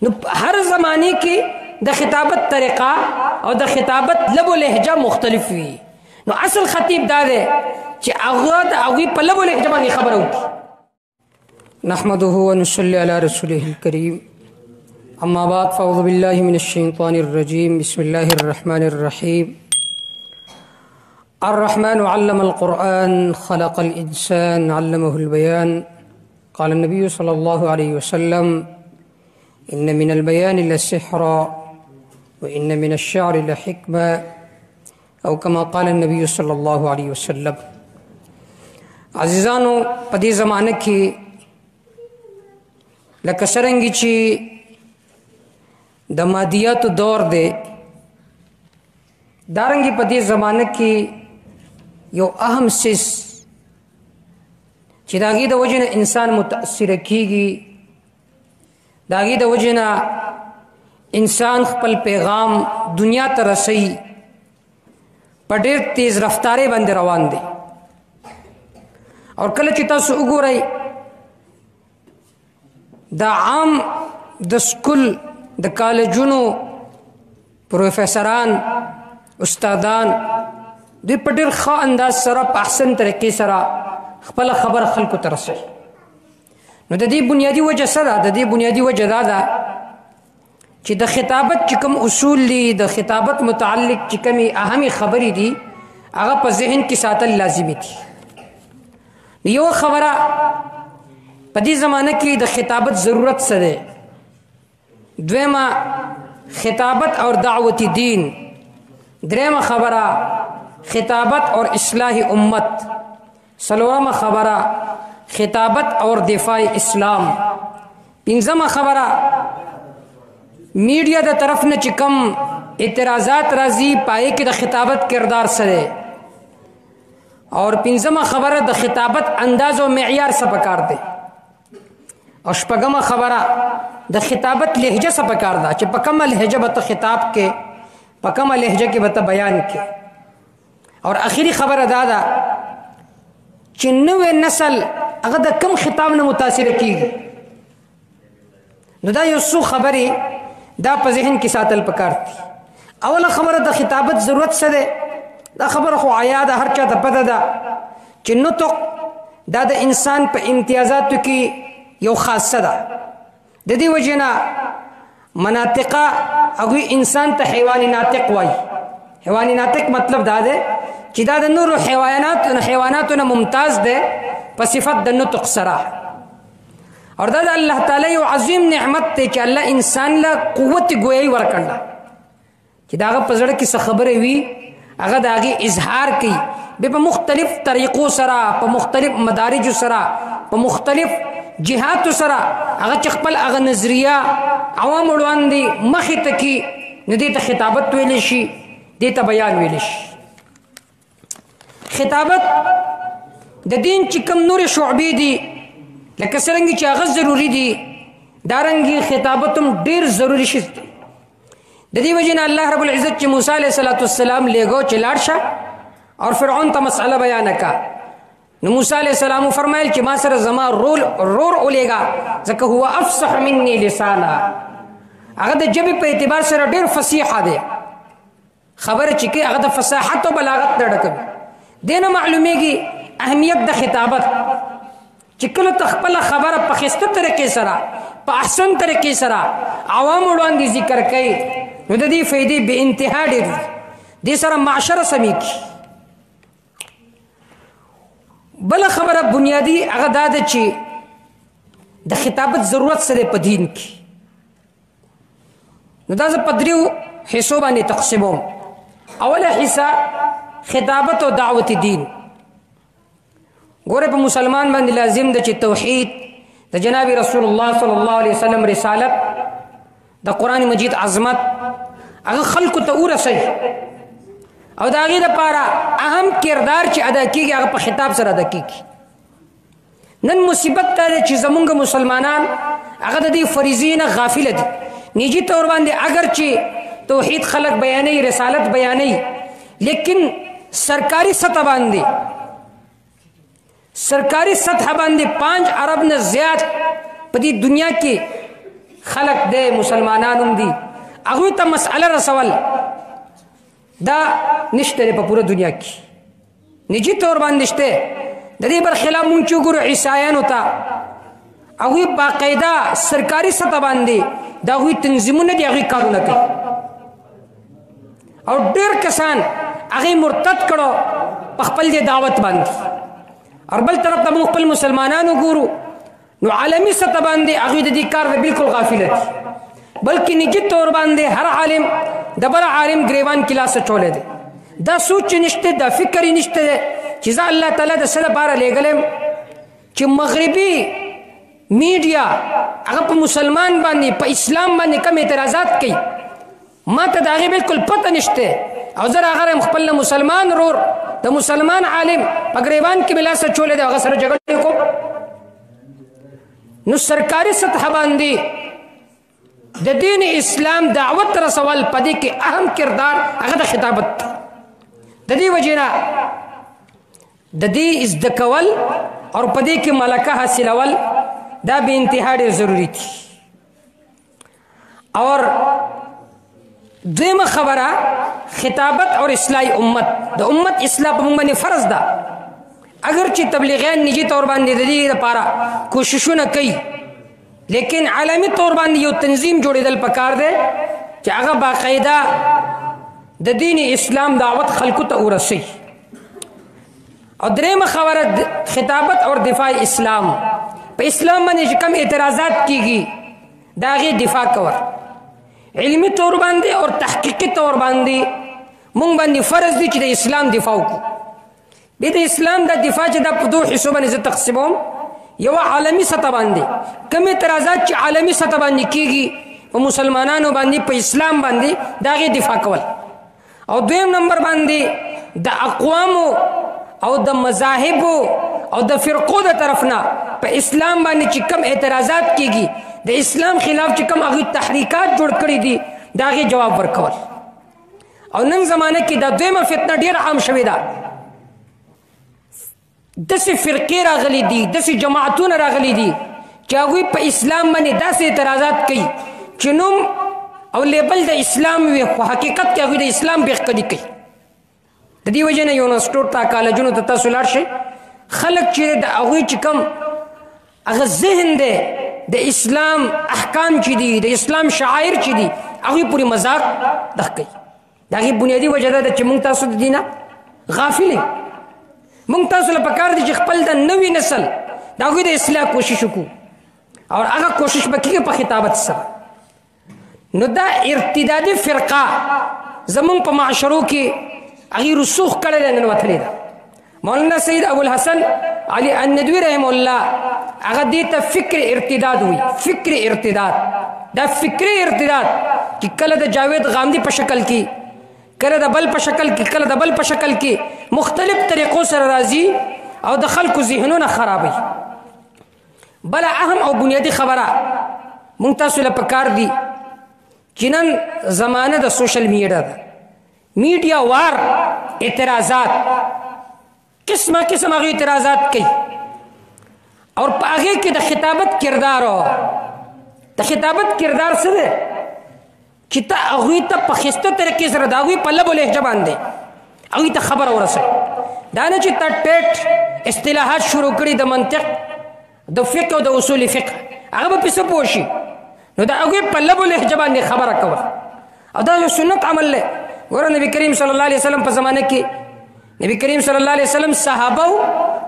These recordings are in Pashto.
نو هر زمانے کی د خطابت طریقہ او د خطابت لب و لہجہ مختلف وی. نو اصل خطیب دا دے چې هغه د هغوی په لب و لهجه باندې خبره وکړي. نحمده ونصلي على رسوله الكريم. اما بعد فاعوذ بالله من الشیطان الرجیم. بسم الله الرحمن الرحیم. الرحمن علم القرآن خلق الإنسان علمه البيان. قال النبي صلى الله عليه وسلم إن من البيان لسحرا وإن من الشعر لحكمة او كما قال النبي صلى الله عليه وسلم. عزیزانو په دې زمانه کې لکه څرنګه چې د مادیاتو دور دی دارنګه په دې زمانه کې یو اهم سیس چې داغي د وجنه انسان متاثر کیږي، داغي د وجنه انسان خپل پیغام دنیا ته رسي په ډېر تیز رفتارې باندې روان دي. او کله چې تاسو وګورئ د عام د سکول د کالجونو پروفیسران استادان دوی په ډېر ښه انداز سره په احسن طریقې سره خپله خبره خلکو ته رسوي. نو د دې بنیادي وجه څه ده؟ د دې بنیادي وجه دا ده چې د خطابت چې کوم اصول دي، د خطابت متعلق چې کومې اهمې خبرې دي هغه په ذهن کې ساتل لازمي دي. یو خبره په دې زمانه کې د خطابت ضرورت څه دی، دویمه خطابت اور دعوت دین، دریمه خبره خطابت اور اصلاح امت، څلورمه خبره خطابت اور دفاع اسلام، پنځمه خبره میډیا د طرف نه چې کم اعتراضات راځي پای کې د خطابت کردار سره، اور پنځمه خبره د خطابت انداز او معیار څه پکار دی، او شپږمه خبره د خطابت لهجه څه پکار ده چې په کومه لهجه به ته خطاب کې، په کومه لهجه کې به ته بیان کې. اور اخیری خبره دا ده چې نوې نسل هغه د کم خطاب نه متاثر کیږي. نو دا یو څو خبرې دا په ذهن کې ساتل پکار دي. اوله خبره د خطابت ضرورت څه ده؟ دا خبره خو عیا ده، هر چا ته پته ده چې نطق دا د انسان په امتیازاتو کې یو خاصه ده. د دې وجې نه مناطقه هغوی انسان ته حیواني ناطق وایي. حیواني ناطق مطلب دا ده چې دا د نورو حیواناتو نه ممتاز ده په صفت د نطق سره. اور دا د الله تعالی یو عظیم نعمت دی چې الله انسان له قوت ګویایي ورکړله چې د هغه په زړه کې څه خبرې وي هغه د هغې اظهار کوي، بیا په مختلف طریقو سره، په مختلف مدارجو سره، په مختلف جهاتو سره هغه چې خپل هغه نظریه عوام وړاندې مخې ته کي. نو دې ته خطابت ویلی شي، دې ته بیان ویلی شي. خطابت د دین چې کوم نورې شعبې دي لکه څرنګه چې هغه ضروري دي دارنګې خطابت هم ډېر ضروري شي. د دې وجې نه الله رب العزت چې موسی علیه السلام لیږو چې لاړ شه اور فرعون ته مسئله بیانه کا، نو موسی علیه السلام فرمایل چې ما سره زما رور ولیږه ځکه هو افصح مني لسانا، هغه د ژبې په اعتبار سره ډېر فصیحه دی، خبره چې کوي هغه د فصاحت او بلاغت نه ډکه وي. دې نه معلومیږي اهمیت د خطابت چې کله ته خپله خبره په ښایسته طریقې سره، په احسن طریقې سره عوامو وړاندې ذکر کوي نو د دې فایدې بې انتها ډېر دي. دې سره معاشره سمیږي. بله خبره بنیادي هغه دا ده چې د خطابت ضرورت څه دی په دین کې. نو دا زه په دریو حصو باندې تقسیموم. اوله حصه خطابت او دعوت دین. ګوره په مسلمان باندې لازم ده چې توحید د جناب رسول الله صلی الله علیه وسلم رسالت، د قرآن مجید عظمت هغه خلکو ته ورسوي، او د هغې دپاره اهم کردار چې ادا کېږي هغه په خطاب سره ادا کېږي. نن مصیبت دا دی چې زمونږ مسلمانان هغه د دې فریضې نه غافله دي. نجي طور باندې اگر چې توحید خلق بیانوي، رسالت بیانوي، لیکن سرکاری سطح باندې سرکاری سطح باندې 5 ارب نه زیات په دې دنیا کې خلق دے مسلمانان دی هغوی ته مسئله رسول دا نشته په پوره دنیا کې نجی طور باندې شته د دې برخلاف مونږ چې وګورو عیسایانو ته هغوی باقاعده سرکاري سطح باندې د هغوی تنظیمونه دي هغوی کارونه کوي او ډېر کسان هغوی مرتد کړو په خپل دې دعوت باندې او بل طرف ته مونږ خپل مسلمانان وګورو نو عالمي سطح باندې هغوی د دې کار نه بالکل غافله دي بلکې نجي طور باندې هر عالم د بل عالم ګریوان کې لاس اچولی دی دا سوچ نشته دا فکر نشته چې زه الله تعالی د څه لپاره لېږلی چې مغربي میډیا هغه په مسلمان باندې په اسلام باندې کم اعتراضات کوي ما ته د هغې بالکل پته نشته او زه راغلی خپل مسلمان ورور د مسلمان عالم په ګریوان کې مې لاس اچولی دی هغه سره جګړې کوم نو سرکاري سطح باندې د دین اسلام دعوت رسول پدې کې اهم کردار هغه د خطابت د دې وجینا د دې زده کول او پدې کې ملکه حاصلول دا به انتها ډېر ضروری دي اور دویمه خبره خطابت اور اصلاح امت د امت اصلاح په موږ باندې فرض ده اگر چې تبلیغیان نجی طور باندې د دې لپاره کوششونه کوي لیکن عالمی طور باندې یو تنظیم جوړېدل پکار دی چې هغه باقاعده د دین اسلام دعوت خلکو ته ورسوي او درېیمه خبره خطابت اور دفاع اسلام په اسلام باندې چې کوم اعتراضات کیږي د هغې دفاع کول علمي طور باندې اور تحقیقي طور باندې مونږ باندې فرض دی چې د اسلام دفاع وکړو بیا د اسلام د دفاع چې دا په دوه حصو باندې زه تقسیموم یو عالمی سطح باندې کوم اعتراضات چې عالمی سطح باندې کیږي په مسلمانانو باندې په اسلام باندې د هغې دفاع کول او دویم نمبر باندې د اقوامو او د مذاهبو او د فرقو د طرف نه په اسلام باندې چې کم اعتراضات کیږي د اسلام خلاف چې کم هغوی تحریکات جوړ کړي دي د هغې جواب ورکول او نن زمانه کې دا دویمه فتنه ډېره عام شوې ده داسې فرقې راغلي دي داسې جماعتونه راغلي دي چې هغوی په اسلام باندې داسې اعتراضات کوي چې نوم او لیبل د اسلام وي خو حقیقت کې هغوی د اسلام بېخکدي کوي د دې وجې نه یونیورسټو ته کالجونو ته تاسو لاړ شئ خلک چې د هغوی چې کوم هغه ذهن دی د اسلام احکام چې دي د اسلام شعائر چې دي هغوی پورې مذاق دغه کوي د هغې بنیادي وجه دا ده چې موږ تاسو د دې نه غافل یو مونږ تاسو له پکار دي چې خپل د نوي نسل د هغوی د اصلاح کوشش وکړو او هغه کوشش به کېږي په خطابت سره نو دا ارتدادي فرقه زمونږ په معاشرو کې هغې رسوخ کړی دی نن وتلې ده مولانا سید ابوالحسن علي الندوي رحم الله هغه دې ته فکر ارتداد وي فکر ارتداد دا فکري ارتداد چې کله د جاوید غامدي په شکل کې کله د بل په شکل کې کله د بل په شکل کې مختلف طریقو سره راځي او د خلکو ذهنونه خرابوي بله اهم او بنیادي خبره مونږ تاسو له پکار دي چې نن زمانه د سوشل میډیا ده میډیا وار اعتراضات قسمه قسم هغه اعتراضات کوي اور په هغې کې د خطابت کردار د خطابت کردار څه دی چې ته هغوی ته په ښایسته طریقې سره د هغوی په لب و لهجه باندې هغوی ته خبره ورسوي دا نه چې ته ټیټ اصطلاحات شروع کړي د منطق د فقه او د اصول فقه هغه به پسې پوه شي نو د هغوی په لب و لهجه باندې خبره کول او دا یو سنت عمل دی ګوره نبي کریم صلی الله علیه وسلم په زمانه کې نبی کریم صلی الله علیه وسلم صحابه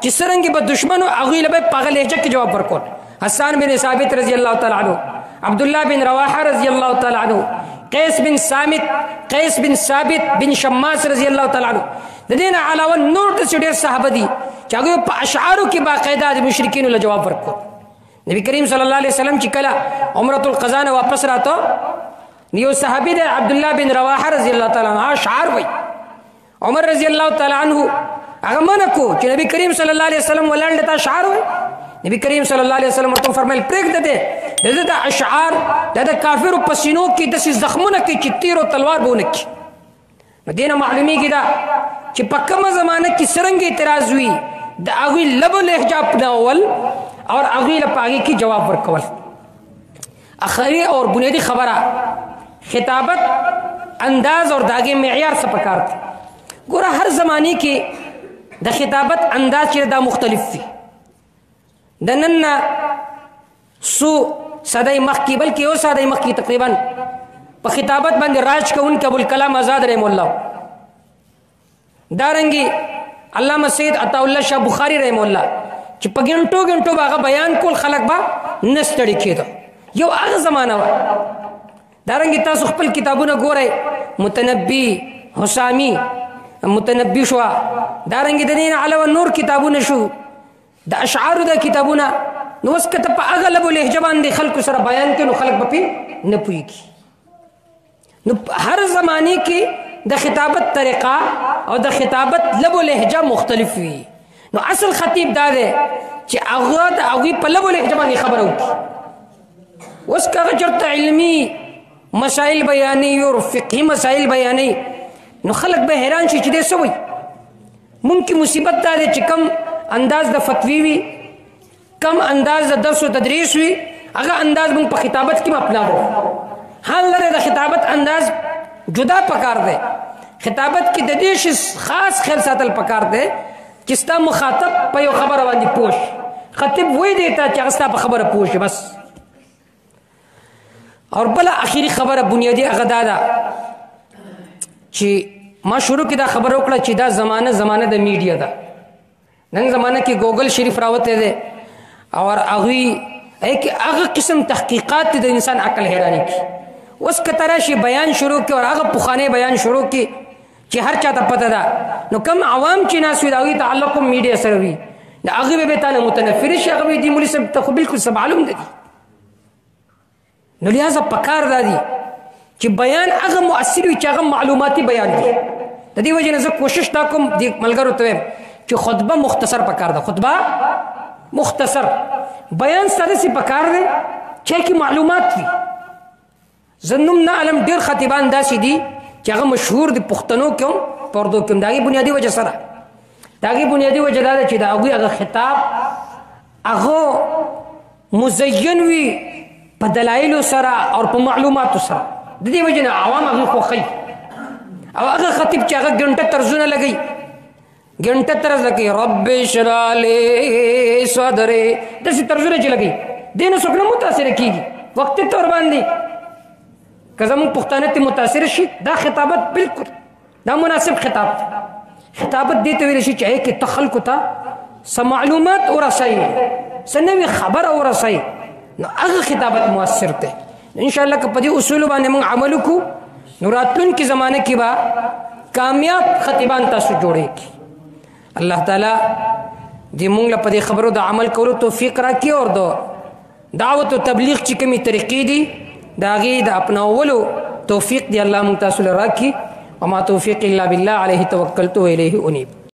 چې څرنګه به دشمنو هغوی له به په هغه لهجه کې جواب ورکول حسان بن ثابت رضی الله تعالی عنه عبدالله بن رواحه رضی الله تعالی عنه قیس بن ثابت بن شماس رضی الله تعالی عنه د دې نه علاوه نور داسې ډېر صحابه دي چې هغوی په اشعارو کې باقاعده د مشرکینو له جواب ورکول نبی کریم صلی الله علیه وسلم چې کله عمرة القضا نه واپس راته یو صحابي دی عبدالله بن رواحه رضی الله تعالی عنه اشعار وایي عمر رضی الله تعالی عنه هغه منع کو چې نبی کریم صلی الله علیه وسلم ولاړ ته اشعار وایي نبی کریم صلی الله علیه وسلم ورته فرمایل پرېږده دی د اشعار د کافرو په سینو کې داسې زخمونه کوي چې تیر او تلوار به ونه کړي نو دې نه معلومیږي دا چې په کومه زمانه کې څرنګه اعتراض وي د هغوی لب و لهجه اپناول اور هغوی له په هغې کې جواب ورکول आखिरी और बुनियादी खबर खिताबत अंदाज और दागे मेयार से पकार थे गोरा हर ज़माने के द खिताबत अंदाज चिरदा मुख्तलिफ थी दनन्ना सु सदाई मख की बल्कि ओ सदाई मख की तकरीबन प खिताबत बंद राज का उनके अबुल कलाम आज़ाद रहमहुल्लाह दारंगी अल्लामा सैयद अताउल्लाह शाह बुखारी रहमहुल्लाह कि प घंटों घंटों बागा बयान कोल खलक बा नस्तड़ी खेदो यो आग ज़माना वा दारंगी तासु खपल किताबुना गोरे मुतनब्बी हुसामी मुतनब्बी शुआ दारंगी दनीन अलावा नूर किताबुना शु द अशआर द किताबुना नोस कतप अगलब लहजबान दे खल्क सरा बयान के नो खलक बपी न पुईगी नो हर ज़माने की द खिताबत तरीक़ा और द खिताबत लब लहजा मुख्तलिफ हुई नो असल खतीब दादे कि अगद अगी प लब लहजबान खबर होगी उसका जब इल्मी मसाइल बयानी और फ़िक़ही मसाइल बयानी नो खलक बे हैरान शी चिदे सोई मुमकिन मुसीबत दादे च कम अंदाज द फतवी हुई कम अंदाज द दर्स व तदरीस हुई अगर अंदाज मुंग प खिताबत की अपना हो हाल लरे द खिताबत अंदाज जुदा पकार दे खिताबत की ददेश खास खेल सातल पकार दे किस्ता मुखातब पयो खबर वाली पोश खतीब वही देता चास्ता प खबर पोश बस और बला आखिरी खबर बुनियादी अगदादा ची माँ शुरू की दा खबर ओकड़ा चिदा ज़माना ज़माना द मीडिया दा नंग ज़माना की गूगल शरीफ रावत दे और अगी एक अग किस्म तहकीकात द इंसान अकल हैरानी की उस तरह बयान शुरू की और आग पुखाने बयान शुरू की कि हर चाहता पता था नो कम आवाम चिनास हुई ताल्लुक़ मीडिया सर हुई आगे में बेताना मुतनफ़िर अगवी दी मुली सब तक बिल्कुल सब मालूम दे नो लिहाजा पकार दादी कि बयान अगम मुअस्सिर हुई चागम मालूमाती बयान की तदी वजह से कोशिश ताकुम मलगर होते कि खुतबा मुख्तसर पकार दा खुतबा मुख्तसर बयान सादे से पकार दे चाहे की मालूमात थी जन्नुम ना अलम डेर खतीबान दासी दी चाहे मशहूर दी पुख्तनों क्यों पर्दों क्यों दागी बुनियादी वजह सरा दागी बुनियादी वजह दादा चिदा अगुई अगर खिताब अगो मुज़य्यन हुई बदलाइल सरा और प मालूमात सरा दीदी वजह ना आवाम अगली को खई अब अगर खतीब चाहे घंटा तर्जुना लगी घंटा तरस लगी रब्बे शराले सदरे दसी तर्जुना चल गई देना सुकना मुतासिर कीगी वक्त तौर बांधी कज़म पुख्ताने ते मुतासिर शी दा खिताबत बिल्कुल दा मुनासिब खिताबत देते हुए रशी चाहे कि तखल को था स मालूमात और रसाई सन्नवी खबर और रसाई न अग खिताबत मुअस्सिर थे इंशाअल्लाह का पदी उसूल बाने मंग अमल को नुरातुन की ज़माने की बा कामयाब खतीबान तासु जोड़ेगी अल्लाह ताला दी मुंगला पदी खबरों दा अमल करो तौफीक राखी और दो दावत व तबलीग ची कमी तरीक़ी दी दागी दा अपना वलो तौफीक दी अल्लाह मुंग तासु राखी वमा तौफीक इल्ला बिल्लाह अलैहि तवक्कलतु व इलैहि उनीब।